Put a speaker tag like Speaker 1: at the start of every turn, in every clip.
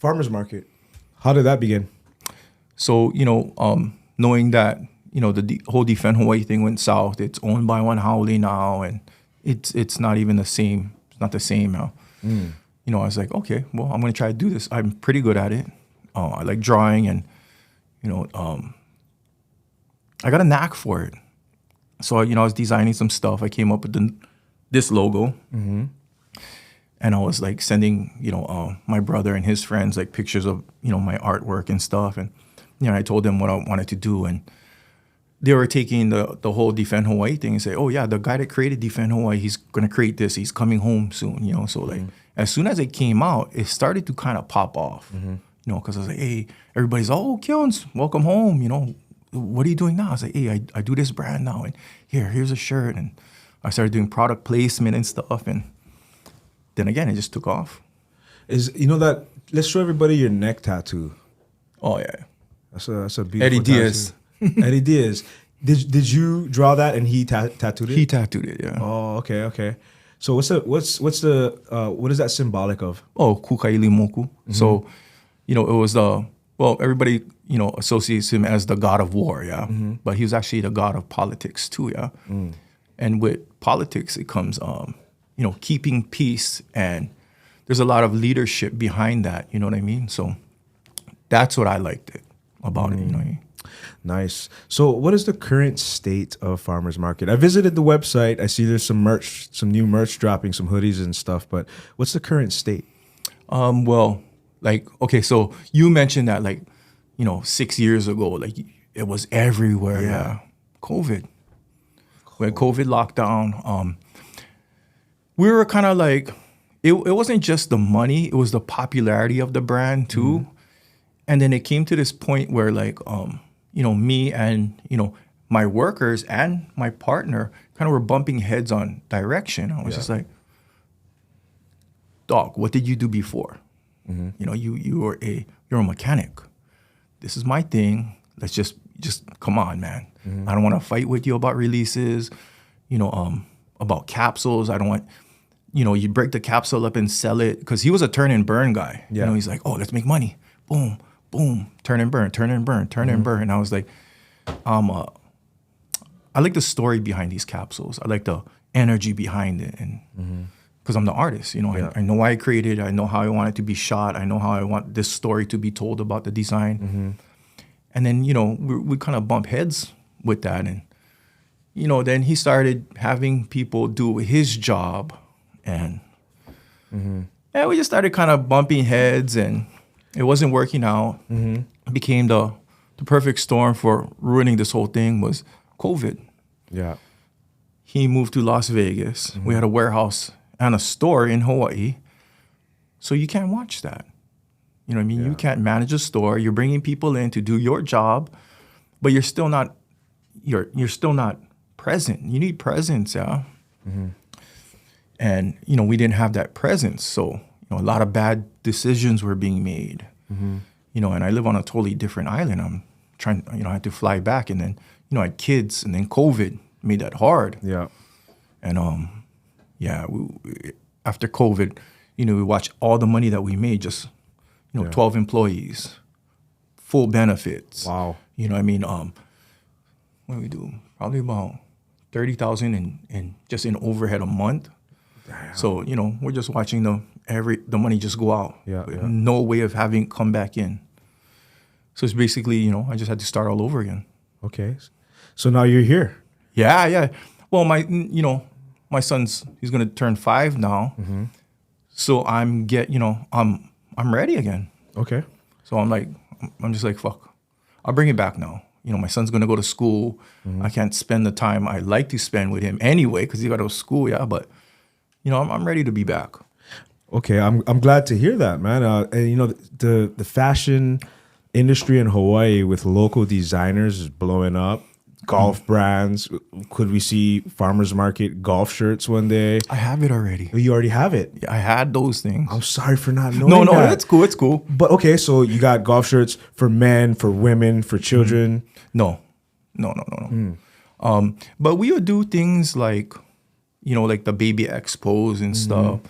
Speaker 1: farmers market. How did that begin?
Speaker 2: So, knowing that, the whole Defend Hawaii thing went south, it's owned by one Haole now, and it's not even the same. It's not the same now. I was like, okay, well, I'm going to try to do this. I'm pretty good at it. I like drawing, and, I got a knack for it. So, I was designing some stuff. I came up with this logo. And I was like sending, my brother and his friends like pictures of, my artwork and stuff. And, I told them what I wanted to do. And they were taking the whole Defend Hawaii thing and say, oh yeah, the guy that created Defend Hawaii, he's going to create this. He's coming home soon, So like, as soon as it came out, it started to kind of pop off, because I was like, hey, everybody's, oh, Keons, welcome home. What are you doing now? I was like, hey, I do this brand now. And here's a shirt. And I started doing product placement and stuff. And then again, it just took off.
Speaker 1: That? Let's show everybody your neck tattoo.
Speaker 2: Oh yeah,
Speaker 1: that's a beautiful
Speaker 2: Eddie Diaz.
Speaker 1: Eddie Diaz. Did you draw that and he tattooed it?
Speaker 2: He tattooed it. Yeah.
Speaker 1: Oh, okay. So what is that symbolic of?
Speaker 2: Oh, Kukaili Moku. So, it was everybody associates him as the god of war. Yeah, but he was actually the god of politics too. Yeah, and with politics it comes keeping peace, and there's a lot of leadership behind that, you know what I mean? So that's what I liked about it,
Speaker 1: Nice. So what is the current state of farmers market? I visited the website. I see there's some new merch dropping, some hoodies and stuff, but what's the current state?
Speaker 2: So you mentioned that 6 years ago, it was everywhere. Yeah. COVID. When COVID locked down, we were kind of like, it wasn't just the money, it was the popularity of the brand too. And then it came to this point where me and, my workers and my partner kind of were bumping heads on direction. I was just like, dog, what did you do before? You're a mechanic. This is my thing. Let's just come on, man. I don't want to fight with you about releases, about capsules. I don't want, you break the capsule up and sell it, because he was a turn and burn guy.
Speaker 1: Yeah.
Speaker 2: He's like, oh, let's make money. Boom, boom, turn and burn, turn and burn, turn and burn. And I was like, I like the story behind these capsules. I like the energy behind it, and because I'm the artist, I know why I created it. I know how I want it to be shot. I know how I want this story to be told about the design. And then, we kind of bump heads with that. And, then he started having people do his job. And we just started kind of bumping heads, and it wasn't working out. It became the perfect storm for ruining this whole thing was COVID.
Speaker 1: Yeah.
Speaker 2: He moved to Las Vegas. We had a warehouse and a store in Hawaii. So you can't watch that. You know what I mean?
Speaker 1: Yeah.
Speaker 2: You can't manage a store. You're bringing people in to do your job, but you're still not present. You need presence, yeah. And we didn't have that presence, so a lot of bad decisions were being made. And I live on a totally different island. I'm trying, I had to fly back, and then I had kids, and then COVID made that hard.
Speaker 1: Yeah.
Speaker 2: And after COVID, we watched all the money that we made, just 12 employees, full benefits.
Speaker 1: Wow.
Speaker 2: You know what I mean? What do we do? Probably about 30,000 in just in overhead a month. Damn. So, we're just watching the money just go out.
Speaker 1: Yeah.
Speaker 2: No way of having it come back in. So it's basically, I just had to start all over again.
Speaker 1: Okay. So now you're here.
Speaker 2: Yeah. Well, my son's, he's going to turn 5 now. So I'm ready again.
Speaker 1: Okay.
Speaker 2: So I'm just like, fuck, I'll bring it back now. My son's going to go to school. I can't spend the time I like to spend with him anyway, because he got to go to school. Yeah. But, I'm ready to be back.
Speaker 1: Okay. I'm glad to hear that, man. And the fashion industry in Hawaii with local designers is blowing up. Golf brands. Could we see farmers market golf shirts one day?
Speaker 2: I have it already.
Speaker 1: Oh, you already have it?
Speaker 2: Yeah, I had those things.
Speaker 1: I'm sorry for not knowing that.
Speaker 2: No, it's cool. It's cool.
Speaker 1: But okay, so you got golf shirts for men, for women, for children?
Speaker 2: No. But we would do things like, like the baby expos and stuff.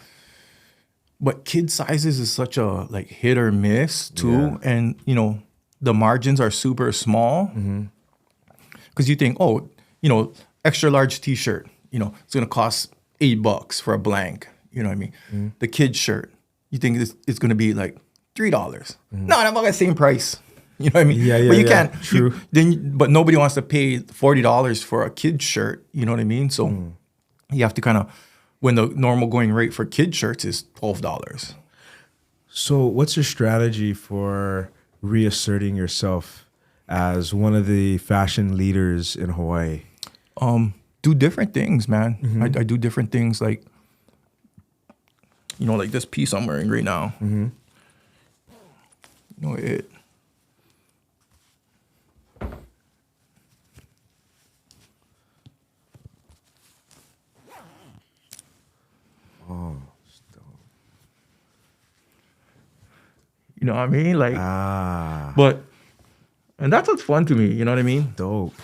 Speaker 2: but kid sizes is such a like hit or miss too.
Speaker 1: Yeah.
Speaker 2: And, you know, the margins are super small because you think, oh, you know, extra large t-shirt, you know, it's going to cost $8 for a blank. You know what I mean? The kid shirt, you think it's going to be like $3. No, I'm not the same price. You know what I mean?
Speaker 1: Yeah,
Speaker 2: but you
Speaker 1: yeah.
Speaker 2: can't.
Speaker 1: True.
Speaker 2: But nobody wants to pay $40 for a kid shirt. You know what I mean? So you have to kind of, when the normal going rate for kid shirts is $12.
Speaker 1: So what's your strategy for reasserting yourself as one of the fashion leaders in Hawaii?
Speaker 2: Do different things, man. I do different things like, you know, like this piece I'm wearing right now. You know, you know what I mean? Like, and that's what's fun to me. You know what I mean?
Speaker 1: Dope.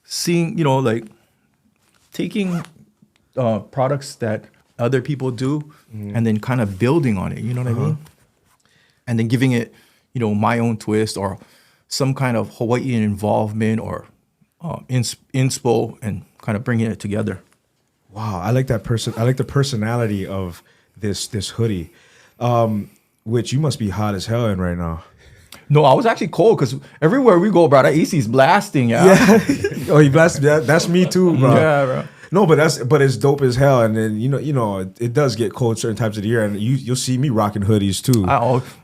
Speaker 2: Seeing, you know, like taking products that other people do and then kind of building on it. You know what I mean? And then giving it, you know, my own twist or some kind of Hawaiian involvement or inspo and kind of bringing it together.
Speaker 1: Wow, I like that person. I like the personality of this hoodie, which you must be hot as hell in right now.
Speaker 2: No, I was actually cold because everywhere we go, bro, that AC is blasting. Yeah.
Speaker 1: Oh, you blasted. That's me too, bro.
Speaker 2: Yeah, bro.
Speaker 1: No, but it's dope as hell. And then you know, it does get cold certain times of the year, and you'll see me rocking hoodies too.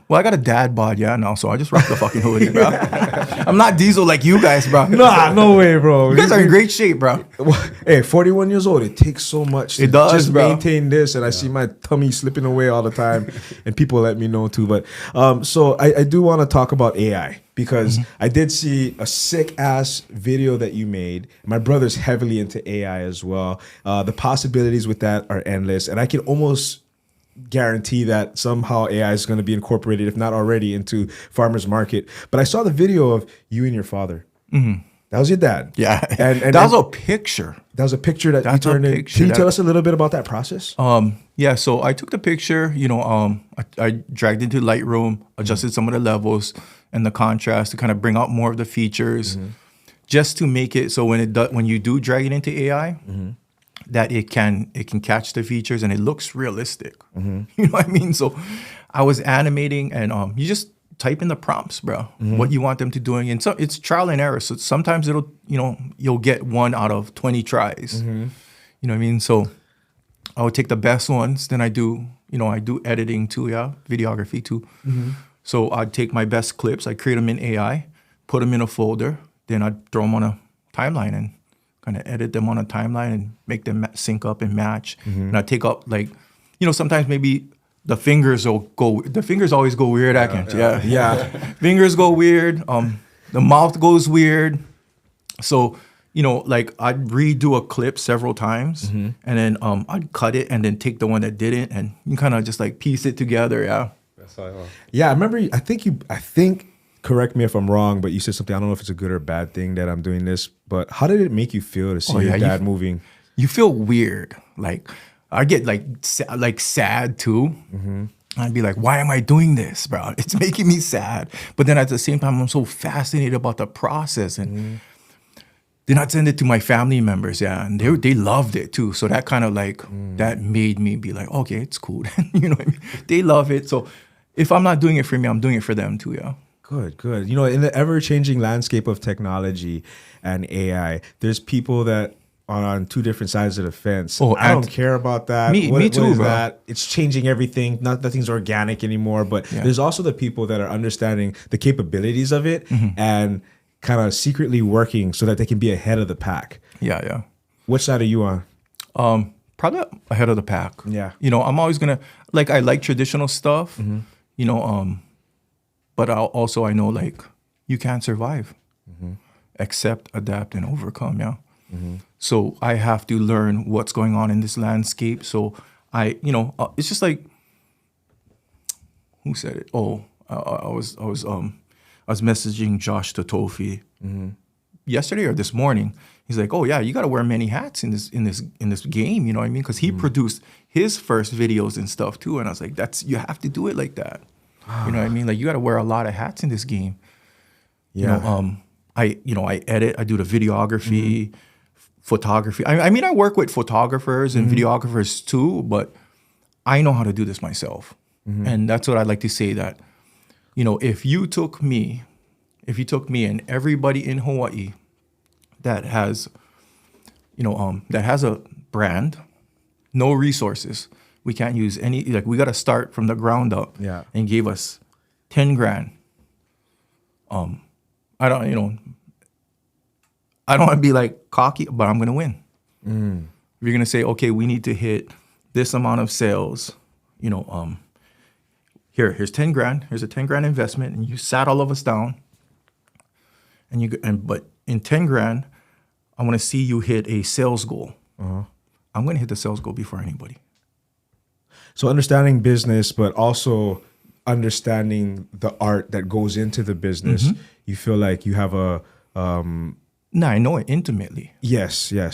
Speaker 2: I got a dad bod, now, so I just rock the fucking hoodie, bro. I'm not diesel like you guys, bro.
Speaker 1: Nah, no way, bro.
Speaker 2: You guys are in great shape, bro.
Speaker 1: Hey, 41 years old. It takes so much to just maintain this, and I see my tummy slipping away all the time, and people let me know too. But so I do want to talk about AI because I did see a sick ass video that you made. My brother's heavily into AI as well. The possibilities with that are endless, and I can almost guarantee that somehow AI is going to be incorporated, if not already, into farmers market. But I saw the video of you and your father. That was your dad.
Speaker 2: Yeah,
Speaker 1: and
Speaker 2: that was a picture.
Speaker 1: That was a picture that you turned in. Can you tell us a little bit about that process?
Speaker 2: Yeah, so I took the picture. You know, I dragged into Lightroom, adjusted some of the levels and the contrast to kind of bring out more of the features, just to make it so when you do drag it into AI. That it can catch the features and it looks realistic. You know what I mean? So I was animating and you just type in the prompts, bro, what you want them to do. And so it's trial and error. So sometimes you'll get 1 out of 20 tries. You know what I mean? So I would take the best ones. Then I do editing too, videography too. So I'd take my best clips, I create them in AI, put them in a folder, then I'd throw them on a timeline and kind of edit them on a timeline and make them sync up and match. And I take up sometimes maybe the fingers always go weird. Fingers go weird. The mouth goes weird. So, I'd redo a clip several times and then I'd cut it and then take the one that didn't and you kind of just piece it together. Yeah.
Speaker 1: That's how I remember, I think, correct me if I'm wrong, but you said something, I don't know if it's a good or bad thing that I'm doing this, but how did it make you feel to see your dad moving?
Speaker 2: You feel weird. I get sad too. I'd be like, why am I doing this, bro? It's making me sad. But then at the same time, I'm so fascinated about the process. And then I'd send it to my family members, and they loved it too. So that kind of that made me be like, okay, it's cool. You know what I mean? They love it. So if I'm not doing it for me, I'm doing it for them too, yeah.
Speaker 1: Good. In the ever-changing landscape of technology and AI, there's people that are on two different sides of the fence. I don't care about that.
Speaker 2: Me too, bro.
Speaker 1: That? It's changing everything. Nothing's organic anymore. But there's also the people that are understanding the capabilities of it and kind of secretly working so that they can be ahead of the pack.
Speaker 2: Yeah.
Speaker 1: Which side are you on?
Speaker 2: Probably ahead of the pack.
Speaker 1: Yeah.
Speaker 2: I'm always gonna I like traditional stuff. But I know you can't survive. Accept, adapt, and overcome. Yeah. So I have to learn what's going on in this landscape. So it's just who said it? Oh, I was messaging Josh Totofi yesterday or this morning. He's like, oh yeah, you got to wear many hats in this game. You know what I mean? Because he produced his first videos and stuff too. And I was like, you have to do it like that. You know what I mean? Like you got to wear a lot of hats in this game.
Speaker 1: Yeah.
Speaker 2: I edit. I do the videography, photography. I mean, I work with photographers and videographers too, but I know how to do this myself. And that's what I like to say, that, you know, if you took me and everybody in Hawaii that has, that has a brand, no resources, we can't use any, like we got to start from the ground up.
Speaker 1: Yeah.
Speaker 2: And gave us 10 grand. I don't want to be like cocky, but I'm going to win. If you're going to say, okay, we need to hit this amount of sales, here's 10 grand, here's a 10 grand investment, and you sat all of us down, but in 10 grand, I want to see you hit a sales goal. I'm going to hit the sales goal before anybody.
Speaker 1: So understanding business, but also understanding the art that goes into the business, you feel like you have a...
Speaker 2: No, I know it intimately.
Speaker 1: Yes.
Speaker 2: Yeah.